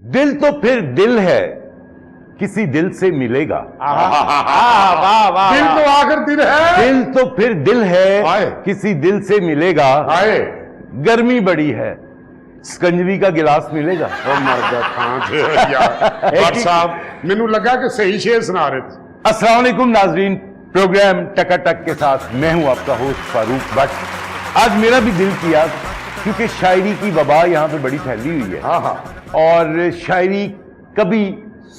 दिल तो फिर दिल है, किसी दिल से मिलेगा। वाह वाह, दिल तो आखिर दिल है, दिल तो फिर दिल है, आए। किसी दिल से मिलेगा। आए गर्मी बड़ी है, ਸਕੰਜਵੀ का गिलास मिलेगा। ओ मर्द खां यार साहब, मैनू लगा कि सही शेर सुना रहे थे। अस्सलाम वालेकुम नाजरीन, प्रोग्राम टकाटक के साथ मैं हूं आपका होस्ट फारूक भट्ट। आज मेरा भी दिल किया क्योंकि शायरी की वबा यहाँ पे बड़ी फैली हुई है। हाँ हाँ, और शायरी कभी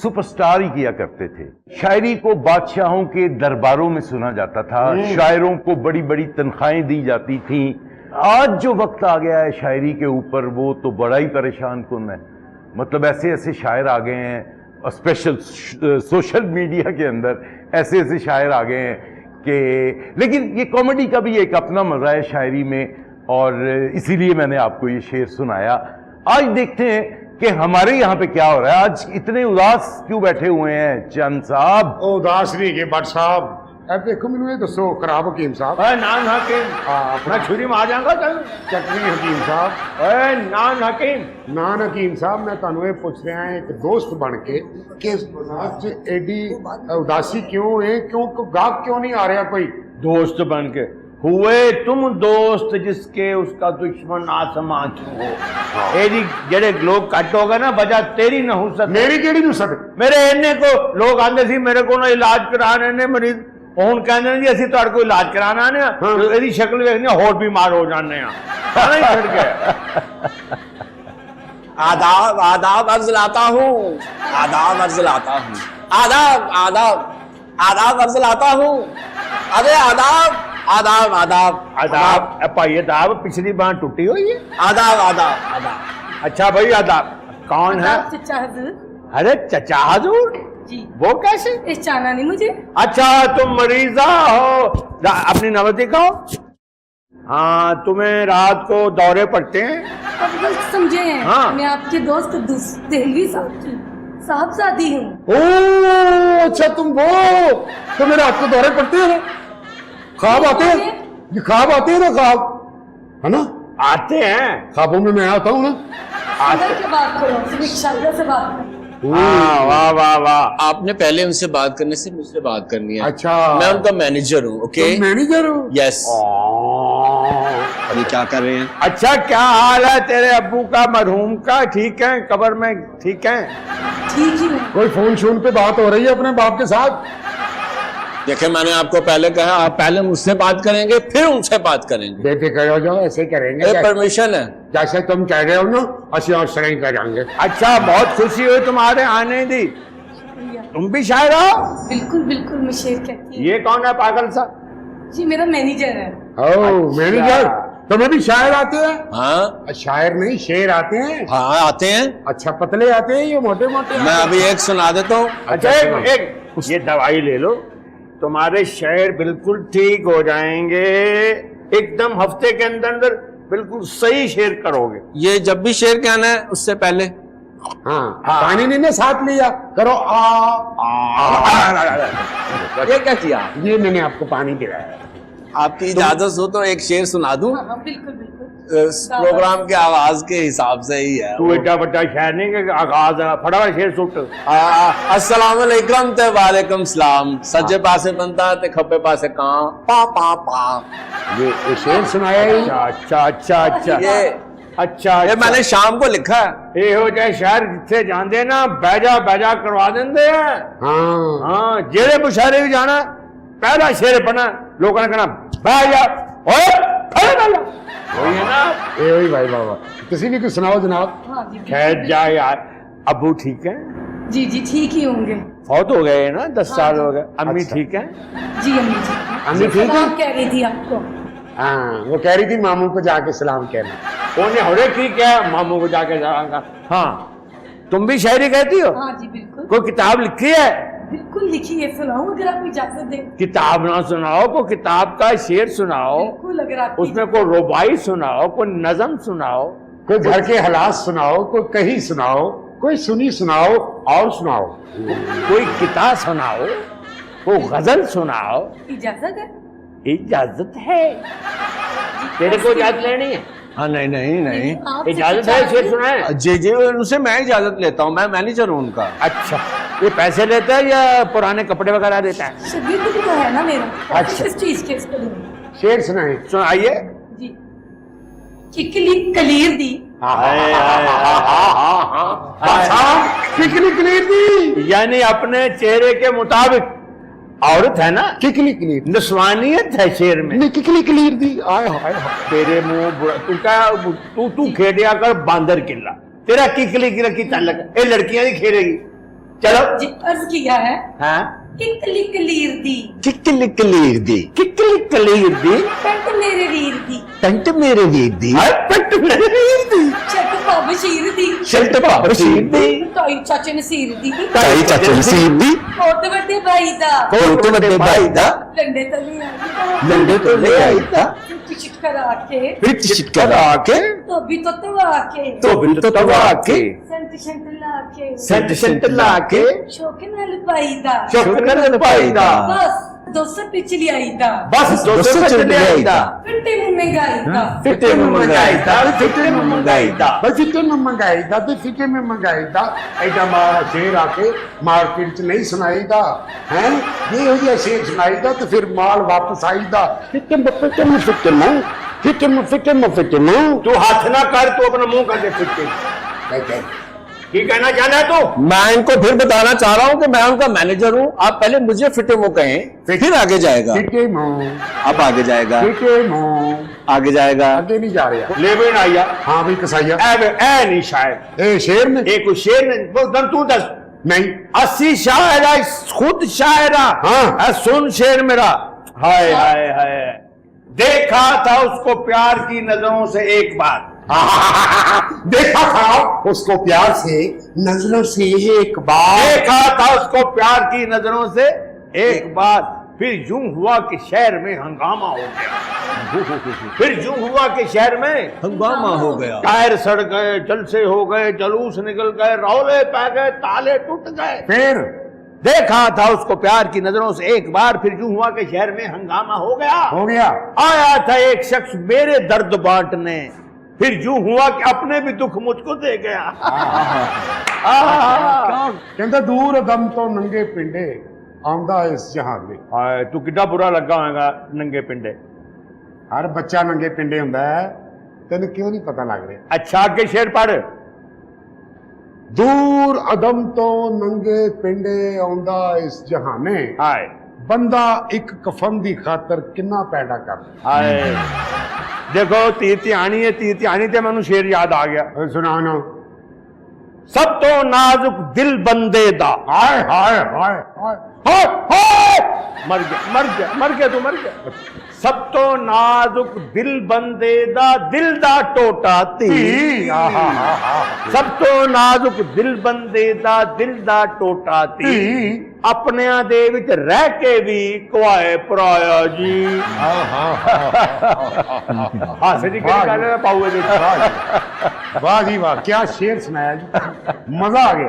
सुपरस्टार ही किया करते थे। शायरी को बादशाहों के दरबारों में सुना जाता था, शायरों को बड़ी बड़ी तनख्वाहें दी जाती थीं। आज जो वक्त आ गया है शायरी के ऊपर, वो तो बड़ा ही परेशान कुन है। मतलब ऐसे ऐसे शायर आ गए हैं, और स्पेशल सोशल मीडिया के अंदर ऐसे ऐसे शायर आ गए हैं कि, लेकिन ये कॉमेडी का भी एक अपना मजा है शायरी में, और इसीलिए मैंने आपको ये शेर सुनाया। आज देखते हैं कि हमारे यहाँ पे क्या हो रहा है। आज इतने उदास क्यों बैठे हुए हैं चंद साहब? ओ उदास नहीं के भट्ट साहब, अब देखो मैनू ये दसो खराब हकीम साहब। नान हकीम, मैं छुरी मार जाऊंगा तेन। चटनी हकीम साहब, नान हकीम, नान हकीम साहब, मैं तुहानू ये पूछ रहा है एक दोस्त बन के कि आज एडी उदासी क्यों है, क्यों गाहक क्यों नहीं आ रहा कोई? दोस्त बन के हुए तुम दोस्त जिसके उसका दुश्मन आसमां क्यों हो। एरी जेड़े लोग कट हो गए ना, वजह तेरी नहुसत। मेरी केड़ी नुसत? मेरे इन्ने को लोग आंदे सी मेरे को ना इलाज कराने ने मरीज ਹੁਣ ਕਹਿੰਦੇ ਨੇ ਜੀ ਅਸੀਂ ਤੁਹਾਡੇ ਕੋਲ ਇਲਾਜ ਕਰਾਣਾ ਨੇ, ਇਹਦੀ ਸ਼ਕਲ ਵੇਖਣੀ ਹੋਰ ਬਿਮਾਰ ਹੋ ਜਾਂਦੇ ਆ। ਖਾਣਾ ਹੀ ਛੱਡ ਕੇ। आदाब आदाब अर्ज लाता हूँ, आदाब अर्ज लाता हूँ, आदाब आदाब आदाब अर्ज लाता हूँ। अरे आदाब आदाब आदाब आदाब भाई, आदाब पिछली बार टूटी हुई है। आदाब आदाब आदाब। अच्छा भाई, आदाब कौन है? चचा हजूर अरे चचा हजूर जी। वो कैसे? पहचाना नहीं मुझे? अच्छा तुम मरीजा हो, अपनी नंबर दिखाओ। हाँ, तुम्हें रात को दौरे पड़ते हैं? अब गलत समझे हैं। हाँ। मैं आपके दोस्त देहलवी साहब की साहबजादी हूँ। ओ अच्छा, तुम वो तो मेरे हाथ को दौरे पड़ते हैं, ख्वाब आते हैं, ये ख्वाब आते हैं ना, ख्वाब है ना, आते हैं। ख्वाबों में मैं आता हूँ ना। अंदर के बात करो, सिर्फ शायद से बात करो। हाँ, वाह वाह वाह। आपने पहले उनसे बात करने से मुझसे बात करनी है। अच्छा, मैं उनका मैनेजर हूँ। ओके, तुम मैनेजर हो? यस। अभी क्या कर रहे हैं? अच्छा, क्या हाल है तेरे अब्बू का, मरहूम का? ठीक है, कब्र में ठीक है? ठीक ही हूँ। कोई फोन शोन पे बात हो रही है अपने बाप के साथ? देखिए, मैंने आपको पहले कहा आप पहले मुझसे बात करेंगे फिर उनसे बात करेंगे। बेफिक्र हो जाओ, ऐसे करेंगे। परमिशन है। जैसे तुम कह रहे हो ना, असि और सही करेंगे। अच्छा, बहुत खुशी हुई तुम्हारे आने दी। तुम भी शायर हो? बिल्कुल बिल्कुल, मैं शेर कहती हूँ। ये कौन है पागल सा? जी मेरा मैनेजर है। ओ मैनेजर, तुम्हें भी शायर आते हैं? हाँ शायर नहीं, शेर आते हैं। हाँ आते हैं। अच्छा, पतले आते हैं या मोटे मोटे? मैं अभी एक सुना देता हूँ। अच्छा, एक ये दवाई ले लो, तुम्हारे शेर बिल्कुल ठीक हो जाएंगे। एकदम हफ्ते के अंदर अंदर बिल्कुल सही शेर करोगे। ये जब भी शेर कहना है उससे पहले हाँ, पानी नहीं ना साथ लिया करो। ये क्या किया? ये मैंने आपको पानी पिलाया। आपकी इजाजत हो तो एक शेर सुना दूं? हाँ हाँ बिल्कुल बिल्कुल। इस प्रोग्राम के आवाज के हिसाब से ही है। तू एडा बड़ा शायर नहीं कि आगाज है, फटाफट शेर सुट। अस्सलाम वालेकुम ते वालेकुम सलाम। सज्जे पासे बनता ते खब्बे पासे कां पा पा पा। ये शेर सुनाया ही। अच्छा अच्छा अच्छा ये अच्छा, ये मैंने शाम को लिखा है। ਇਹੋ ਜਿਹੇ ਸ਼ਹਿਰ ਜਿੱਥੇ ਜਾਂਦੇ ਨਾ ਬੈਜਾ ਬੈਜਾ ਕਰਵਾ ਦਿੰਦੇ ਆ। हाँ ਹਾਂ, ਜਿਹੜੇ ਮੁਸ਼ਾਇਰੇ ਵੀ ਜਾਣਾ ਪਹਿਲਾ ਸ਼ੇਰ ਬਣਾ, ਲੋਕਾਂ ਨੇ ਕਹਿਣਾ ਬਹਿ ਜਾ ਓਏ ਖੜੇ ਬਹਿ ਜਾ। वही है ना। ये वही भाई बाबा, किसी भी कुछ सुनाओ जनाब। हाँ जी बिल्कुल। खैर जा यार, अबू ठीक है? जी जी ठीक ही होंगे। फौत हो गए ना, 10 साल हो गए। अम्मी अच्छा। ठीक है? जी अम्मी ठीक है। अम्मी ठीक है? सलाम कह रही थी आपको। हाँ, वो कह रही थी मामू को जाके सलाम कहना। उन्हें होरे ठीक है, मामू को जाके जाऊंगा। हाँ, तुम भी शायरी कहती हो? हाँ जी बिल्कुल कोई किताब लिखी है? बिल्कुल लिखी है, सुनाऊं अगर आप इजाजत दें? किताब ना सुनाओ, कोई किताब का शेर सुनाओ, बिल्कुल अगर आप उसमें कोई रुबाई सुनाओ, कोई नज़म सुनाओ, कोई घर के हालात सुनाओ, कोई कही सुनाओ, कोई सुनी सुनाओ और सुनाओ। कोई किताब सुनाओ, कोई गजल सुनाओ। इजाजत है? इजाजत है। तेरे को इजाजत लेनी है? हाँ नहीं नहीं नहीं, आपसे इजाजत है शेर सुनाए? जी जी उनसे मैं इजाजत लेता हूँ, मैं मैनेजर हूँ उनका। अच्छा, ये पैसे लेता है या पुराने कपड़े वगैरह देता है? शबीर भी तो है ना मेरा। अच्छा। किस चीज के इसको दूंगी? शेर सुनाए। सुनाइए। जी। किकली कलीर दी। किकली कलीर दी, यानी अपने चेहरे के मुताबिक औरत है ना, किकली कलीर, नस्वानियत है शेर में। नहीं किकली कलीर दी, आय हाय हाय। तेरे मुंह तू क्या, तू खेडिया कर बांदर किला, तेरा किकली की रखी ताल्लुक, ये लड़कियां नहीं खेलेगी। चलो जी अर्ज किया है। हाँ, किकली कलीर दी। किकली कलीर दी, किकली कलीर दी, पेंट मेरे वीर दी। पेंट मेरे वीर दी, पेट मेरे दी, शर्ट पाप शीर दी। शर्ट पाप शीर दी, ताई चाचे ने सीर दी। ताई चाचे नसीब दी, कोट वड्डे भाई दा। कोट वड्डे भाई दा, डंडे तले आई। लंडे तो ले आई था, चिट करा के। फिर चिटका के, तो भी तो तवा के। तो बिल तो तवा के, सेंट सेंट ला के। सेंट सेंट ला के, शौक नाल पाई दा। शोकन पाई दा, बस 200 पिछली आई दा। बस 200 चले आई दा, फिट्टे मुंह में गाई दा। फिटे में मंगाई दा, फिटे में मंगाई दा। बस फिटे में मंगाई दा, ते फिटे में मंगाई दा। ऐडा मारा शेर आके मार्केट च नहीं सुनाई दा, हैं? ये हो गया शेर सुनाई दा, तो फिर माल वापस आई दा। फिटे में फिटे में फिटे में, फिटे में फिटे में फिटे में। तू हाथ ना कर, तू अपना मुंह कर दे फिटे। की कहना चाहना है तू? मैं इनको फिर बताना चाह रहा हूँ कि मैं उनका मैनेजर हूँ, आप पहले मुझे फिटे मुंह कहें, फिर आगे जाएगा, फिटे में, अब आगे जाएगा, फिटे में, आगे जाएगा। आगे नहीं जा रहे। ले भी ना आया। हाँ भाई कसाइया, ए नहीं शायद, ए शेर में एक शेर ने बोल दम तू दस। नहीं, 80 शायरा खुद शायरा। हाँ। सुन शेर मेरा। हाय हाय हाय, देखा था उसको प्यार की नजरों से एक बार, देखा था उसको प्यार से नजरों से एक बार। देखा था उसको प्यार की नजरों से एक बार, फिर यूं हुआ कि शहर में हंगामा हो गया। फिर यूं हुआ कि शहर में हंगामा हो गया, टायर सड़ गए, जलसे हो गए, जलूस निकल गए, रौले पै गए, ताले टूट गए। फिर देखा था उसको प्यार की नजरों से एक बार, फिर यूं हुआ कि शहर में हंगामा हो गया। हो गया। आया था एक शख्स मेरे दर्द बांटने, फिर यूं हुआ कि अपने भी दुख मुझको दे गया। कहता दूर दम तो नंगे पिंडे आंदा इस जहान में। हाय, तू कितना बुरा लगा होगा नंगे पिंडे। हर बच्चा नंगे पिंडे ਹੁੰਦਾ है, तेन क्यों नहीं पता लग रहा? अच्छा आगे शेर पढ़। दूर अदम तो नंगे पिंडे आंदा इस जहाने, हाय बंदा एक कफन दी खातर किन्ना पैदा कर। हाय, देखो तीर तिहानी है, तीर तिहानी ते मैनू शेर याद आ गया। सुनाओ ना। सब तो नाजुक दिल बंदे दा। हाय हाय हाय हाय हाय हाय, मर गया मर गया मर गया, तू मर गया। सब तो नाजुक दिल बंदे दा, दिल दा टोटा ती। सब तो नाजुक दिल बंदे दा, दिल दा टोटा ती। अपनिया दे विच रह के भी कुआए पराया जी। हासे दी केड़ी गल है पाऊए दे। वाह जी वाह, क्या शेर सुनाया जी, मजा आ गया।